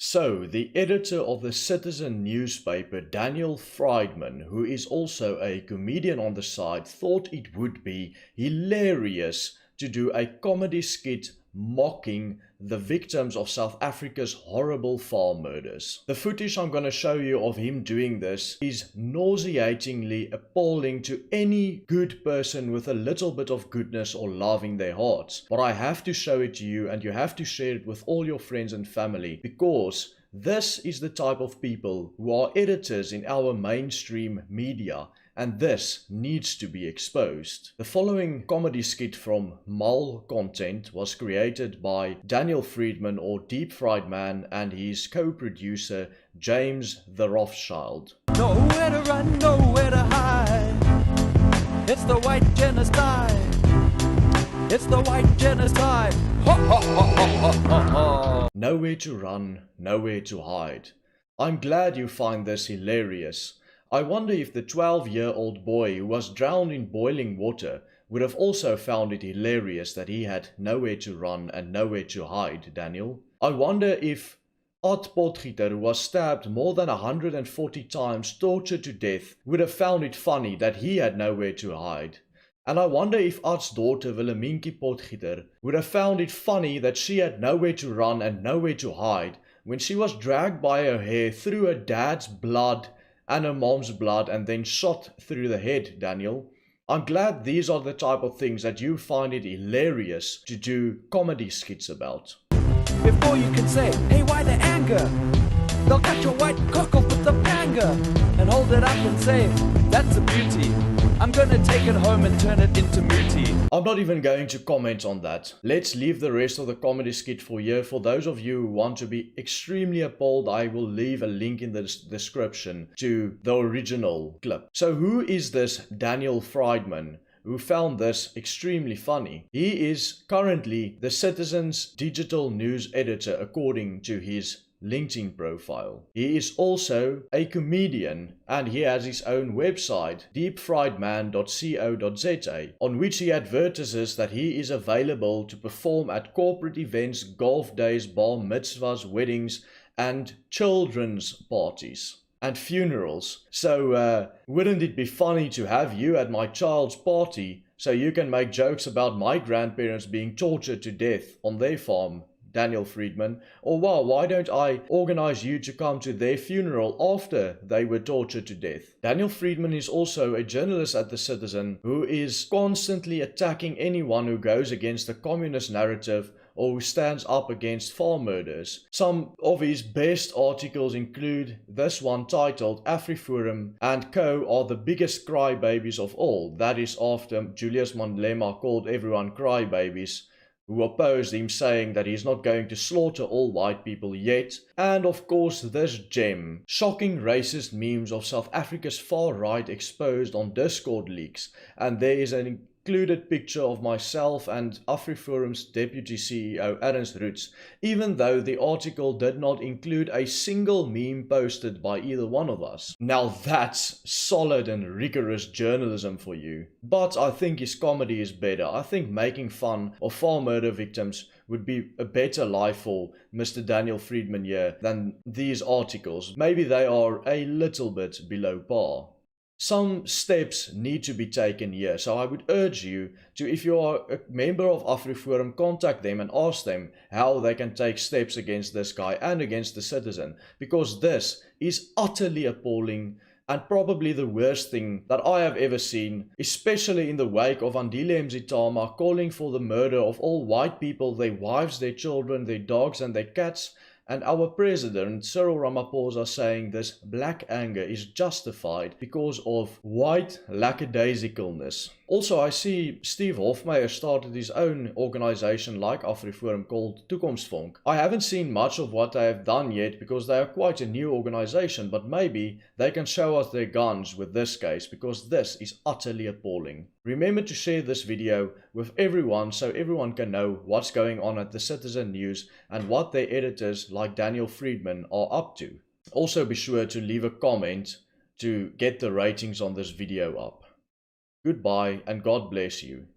So, the editor of the Citizen newspaper, Daniel Friedman, who is also a comedian on the side, thought it would be hilarious to do a comedy skit mocking the victims of South Africa's horrible farm murders. The footage I'm going to show you of him doing this is nauseatingly appalling to any good person with a little bit of goodness or love in their hearts. But I have to show it to you, and you have to share it with all your friends and family, because this is the type of people who are editors in our mainstream media, and this needs to be exposed. The following comedy skit from Mul Content was created by Daniel Friedman, or Deep Fried Man, and his co-producer James the Rothschild. Nowhere to run, nowhere to hide. It's the white genocide. It's the white genocide. Ha ha ha ha ha ha. Nowhere to run, nowhere to hide. I'm glad you find this hilarious. I wonder if the 12-year-old boy who was drowned in boiling water would have also found it hilarious that he had nowhere to run and nowhere to hide, Daniel. I wonder if Art Potgieter, who was stabbed more than 140 times, tortured to death, would have found it funny that he had nowhere to hide. And I wonder if Art's daughter, Willemientjie Potgieter, would have found it funny that she had nowhere to run and nowhere to hide when she was dragged by her hair through her dad's blood and her mom's blood and then shot through the head, Daniel. I'm glad these are the type of things that you find it hilarious to do comedy skits about. Before you can say, hey, why the anger? They'll cut your white cockle with the banger and hold it up and say, that's a beauty. I'm gonna take it home and turn it into muti. I'm not even going to comment on that. Let's leave the rest of the comedy skit for here. For those of you who want to be extremely appalled, I will leave a link in the description to the original clip. So who is this Daniel Friedman who found this extremely funny? He is currently the Citizen's digital news editor according to his LinkedIn profile. He is also a comedian, and he has his own website, deepfriedman.co.za, on which he advertises that he is available to perform at corporate events, golf days, bar mitzvahs, weddings, and children's parties and funerals. So wouldn't it be funny to have you at my child's party so you can make jokes about my grandparents being tortured to death on their farm, Daniel Friedman? Or wow, why don't I organize you to come to their funeral after they were tortured to death? Daniel Friedman is also a journalist at The Citizen who is constantly attacking anyone who goes against the communist narrative or who stands up against farm murders. Some of his best articles include this one titled AfriForum and Co. are the biggest crybabies of all. That is after Julius Malema called everyone crybabies, who opposed him, saying that he's not going to slaughter all white people yet. And of course this gem, shocking racist memes of South Africa's far right exposed on Discord leaks, and there is an included picture of myself and AfriForum's deputy CEO Ernst Roots, even though the article did not include a single meme posted by either one of us. Now that's solid and rigorous journalism for you. But I think his comedy is better. I think making fun of farm murder victims would be a better life for Mr. Daniel Friedman here than these articles. Maybe they are a little bit below par. Some steps need to be taken here, so I would urge you to, if you are a member of AfriForum, contact them and ask them how they can take steps against this guy and against the Citizen, because this is utterly appalling and probably the worst thing that I have ever seen, especially in the wake of Andile Mzitama calling for the murder of all white people, their wives, their children, their dogs and their cats, and our president, Cyril Ramaphosa, saying this black anger is justified because of white lackadaisicalness. Also, I see Steve Hofmeyer started his own organization like AfriForum called Toekomsfonk. I haven't seen much of what they have done yet because they are quite a new organization, but maybe they can show us their guns with this case, because this is utterly appalling. Remember to share this video with everyone so everyone can know what's going on at the Citizen News and what their editors like Daniel Friedman are up to. Also be sure to leave a comment to get the ratings on this video up. Goodbye and God bless you.